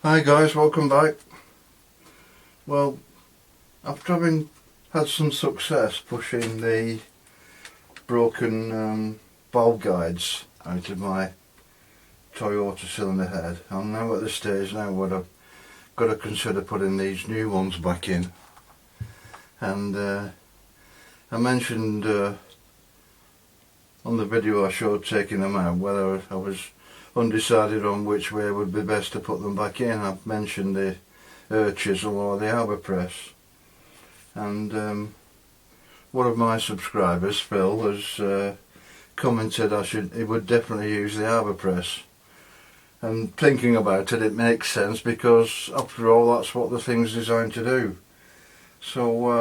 Hi guys, welcome back. Well, after having had some success pushing the broken valve guides out of my Toyota cylinder head, I'm now at the stage now where I've got to consider putting these new ones back in. And I mentioned on the video I showed taking them out whether I was undecided on which way would be best to put them back in. I've mentioned the chisel or the Arbor Press, and one of my subscribers, Phil, has commented he would definitely use the Arbor Press. And thinking about it, it makes sense because after all that's what the thing's designed to do. So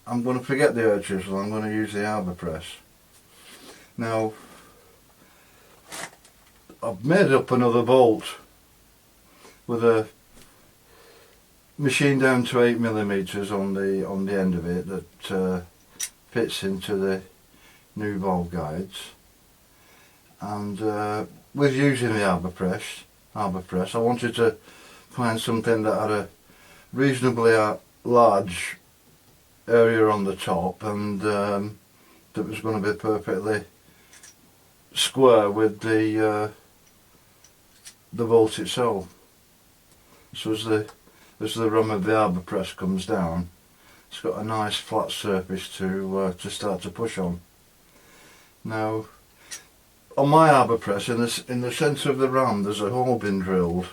I'm going to forget the chisel, I'm going to use the Arbor Press. Now I've made up another bolt with a machine down to 8mm on the end of it that fits into the new valve guides, and with using the Arbor Press I wanted to find something that had a reasonably large area on the top and that was going to be perfectly square with the bolt itself. So as the rim of the Arbor Press comes down, it's got a nice flat surface to start to push on. Now, on my Arbor Press, in the centre of the ram, there's a hole been drilled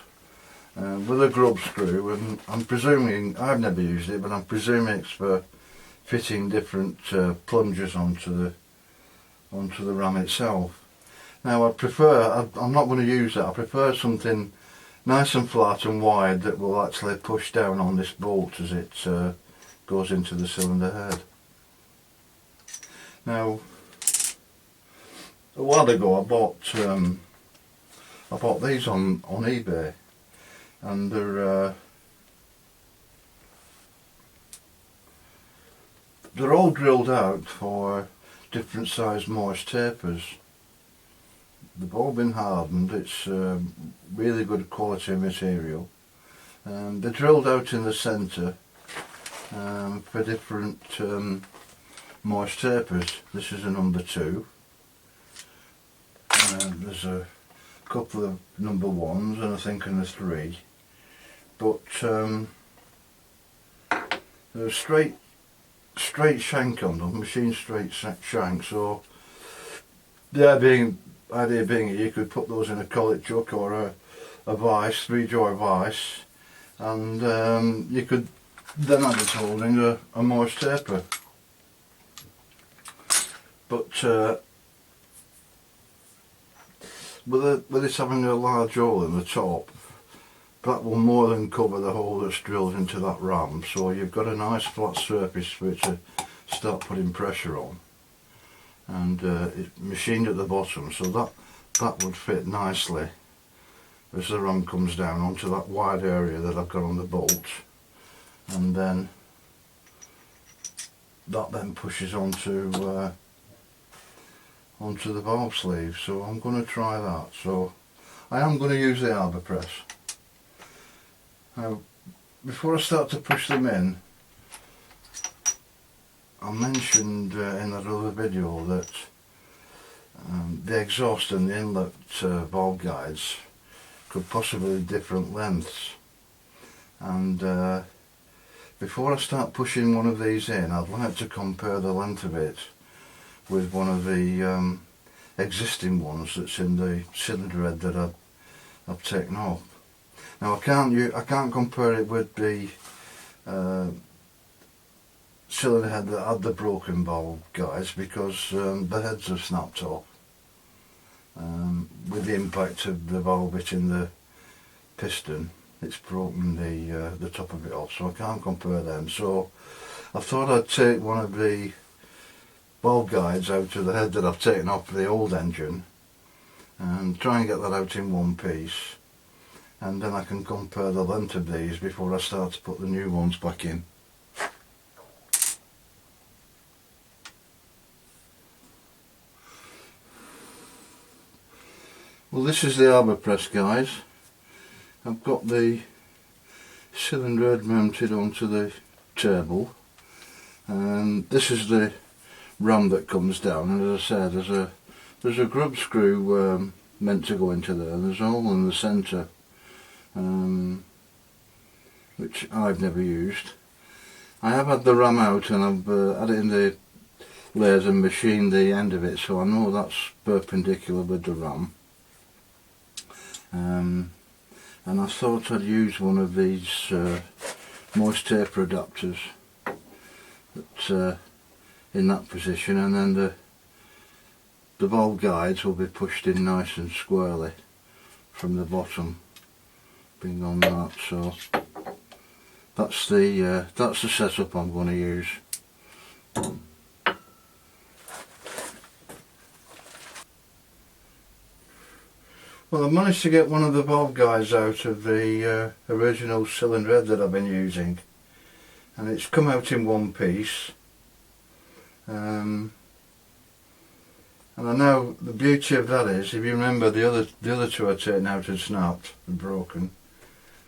with a grub screw, and I'm presuming, I've never used it, but I'm presuming it's for fitting different plungers onto the ram itself. Now I'm not going to use that. I prefer something nice and flat and wide that will actually push down on this bolt as it goes into the cylinder head. Now, a while ago I bought these on eBay, and they're all drilled out for different size Morse tapers. They've all been hardened. It's really good quality material. They're drilled out in the centre for different Morse tapers. This is a number 2. There's a couple of number 1s and I think a 3. But there's straight shank on them, machine straight shank. So the idea being you could put those in a collet chuck or a vice, 3-jaw vice, and you could then have it holding a Morse taper. But with it having a large hole in the top, that will more than cover the hole that's drilled into that ram, so you've got a nice flat surface for it to start putting pressure on. And it's machined at the bottom, so that would fit nicely as the ram comes down onto that wide area that I've got on the bolt, and then that then pushes onto the valve sleeve. So I'm going to try that. So I am going to use the Arbor Press. Now, before I start to push them in, I mentioned in that other video that the exhaust and the inlet valve guides could possibly be different lengths, and before I start pushing one of these in, I'd like to compare the length of it with one of the existing ones that's in the cylinder head that I've taken off. Now I can't compare it with the cylinder head that had the broken valve guides because the heads have snapped off with the impact of the valve hitting the piston. It's broken the top of it off, so I can't compare them. So I thought I'd take one of the valve guides out of the head that I've taken off the old engine and try and get that out in one piece, and then I can compare the length of these before I start to put the new ones back in. Well, this is the Arbor Press, guys, I've got the cylinder head mounted onto the table, and this is the ram that comes down, and as I said, there's a grub screw meant to go into there, and there's a hole in the centre, which I've never used. I have had the ram out, and I've had it in the lathe and machined the end of it, so I know that's perpendicular with the ram. And I thought I'd use one of these moist taper adapters that in that position, and then the valve guides will be pushed in nice and squarely from the bottom, being on that. So that's the setup I'm going to use. Well, I've managed to get one of the valve guides out of the original cylinder head that I've been using, and it's come out in one piece. And I know the beauty of that is, if you remember, the other two are taken out and snapped and broken.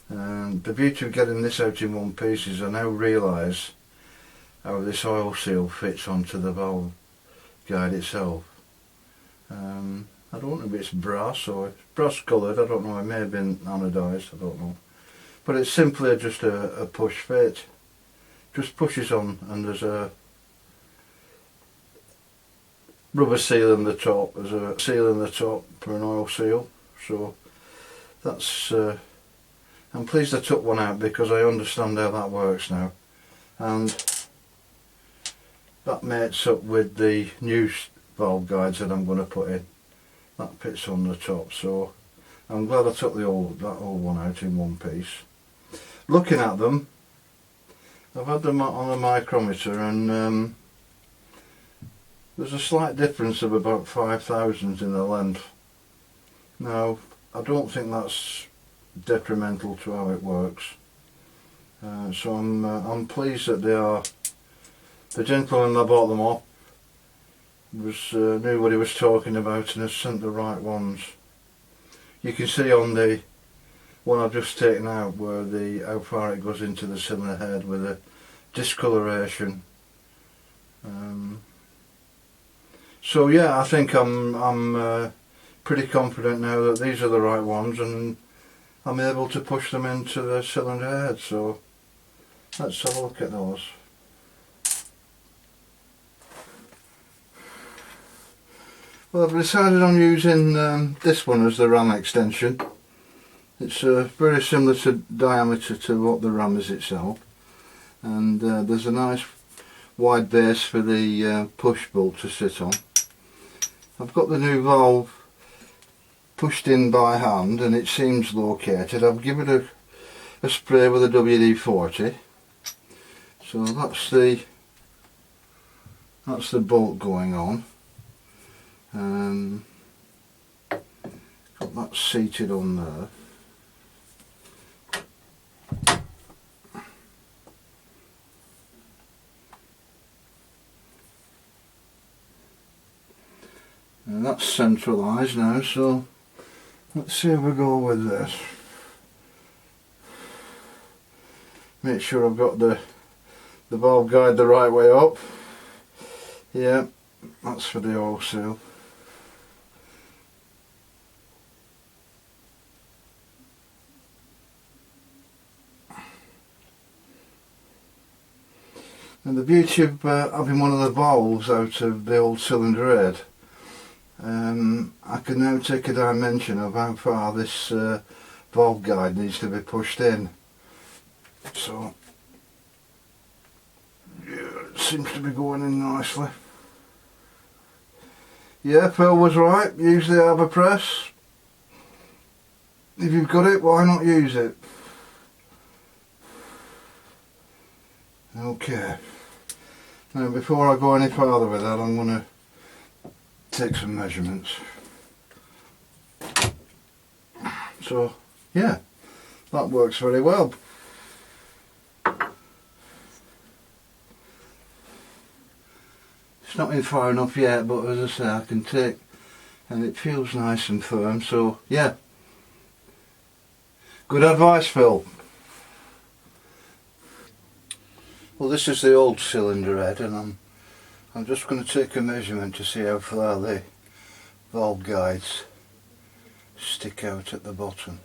The beauty of getting this out in one piece is I now realise how this oil seal fits onto the valve guide itself. I don't know if it's brass or it's brass coloured, I don't know, it may have been anodised, I don't know. But it's simply just a push fit. Just pushes on, and there's a rubber seal in the top. There's a seal in the top for an oil seal. So that's, I'm pleased I took one out because I understand how that works now. And that mates up with the new valve guides that I'm going to put in. That fits on the top, so I'm glad I took that old one out in one piece. Looking at them, I've had them on a micrometer, and there's a slight difference of about 5 thousandths in the length. Now, I don't think that's detrimental to how it works. So I'm pleased that they are. The gentleman that bought them off knew what he was talking about and has sent the right ones. You can see on the one I've just taken out where how far it goes into the cylinder head with a discoloration. So yeah, I think I'm pretty confident now that these are the right ones, and I'm able to push them into the cylinder head. So let's have a look at those. Well, I've decided on using this one as the ram extension. It's very similar to diameter to what the ram is itself, and there's a nice wide base for the push bolt to sit on. I've got the new valve pushed in by hand, and it seems located. I've given it a spray with a WD-40. So that's the bolt going on. Got that seated on there. And that's centralised now, so let's see how we go with this. Make sure I've got the valve guide the right way up. Yeah, that's for the oil seal. And the beauty of having one of the valves out of the old cylinder head, I can now take a dimension of how far this valve guide needs to be pushed in. So yeah, it seems to be going in nicely. Yeah, Phil was right, use the Arbor Press. If you've got it, why not use it? Okay. Now before I go any further with that, I'm going to take some measurements. So yeah, that works very well. It's not in far enough yet, but as I say, I can take, and it feels nice and firm, so yeah. Good advice, Phil. Well, this is the old cylinder head, and I'm just going to take a measurement to see how far the valve guides stick out at the bottom.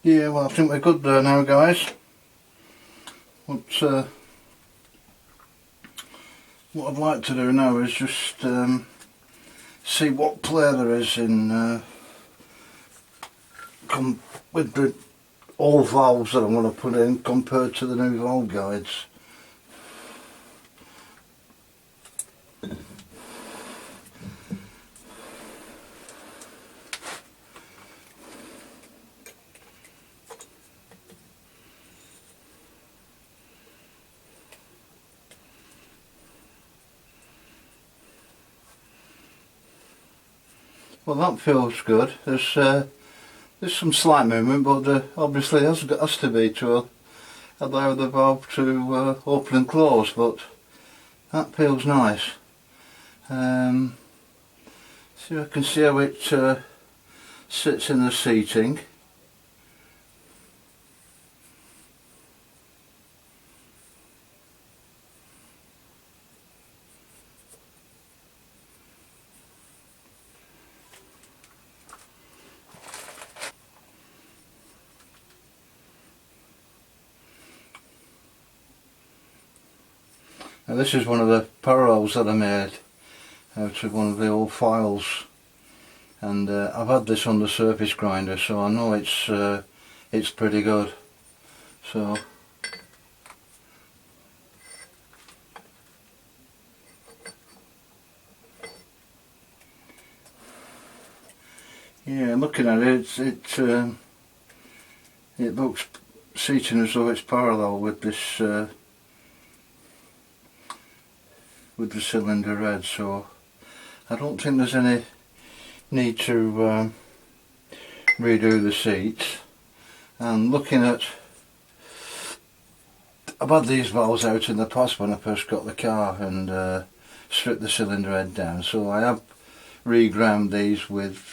Yeah, well, I think we're good there now, guys. What I'd like to do now is just see what play there is in with the old valves that I'm going to put in compared to the new valve guides. Well, that feels good. There's some slight movement, but obviously has to be to allow the valve to open and close. But that feels nice. So I can see how it sits in the seating. Now this is one of the parallels that I made out of one of the old files, and I've had this on the surface grinder, so I know it's pretty good. So yeah, looking at it, it looks seating as though it's parallel with this with the cylinder head, so I don't think there's any need to redo the seats. And looking at, I've had these valves out in the past when I first got the car and stripped the cylinder head down, so I have reground these with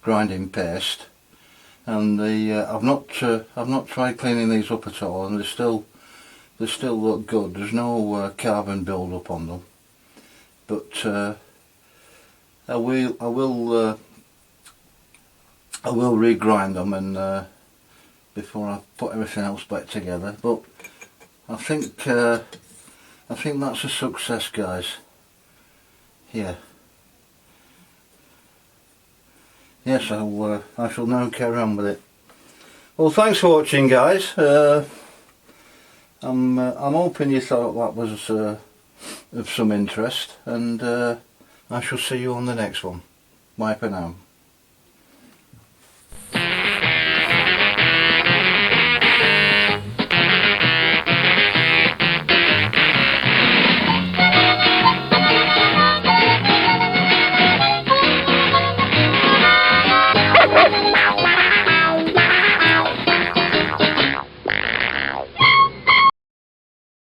grinding paste, and I've not tried cleaning these up at all, and they still look good. There's no carbon build up on them, but I will regrind them and before I put everything else back together. But I think that's a success, guys. yeah. Yes, I shall now carry on with it. Well, thanks for watching, guys. I'm hoping you thought that was of some interest, and I shall see you on the next one. Bye for now.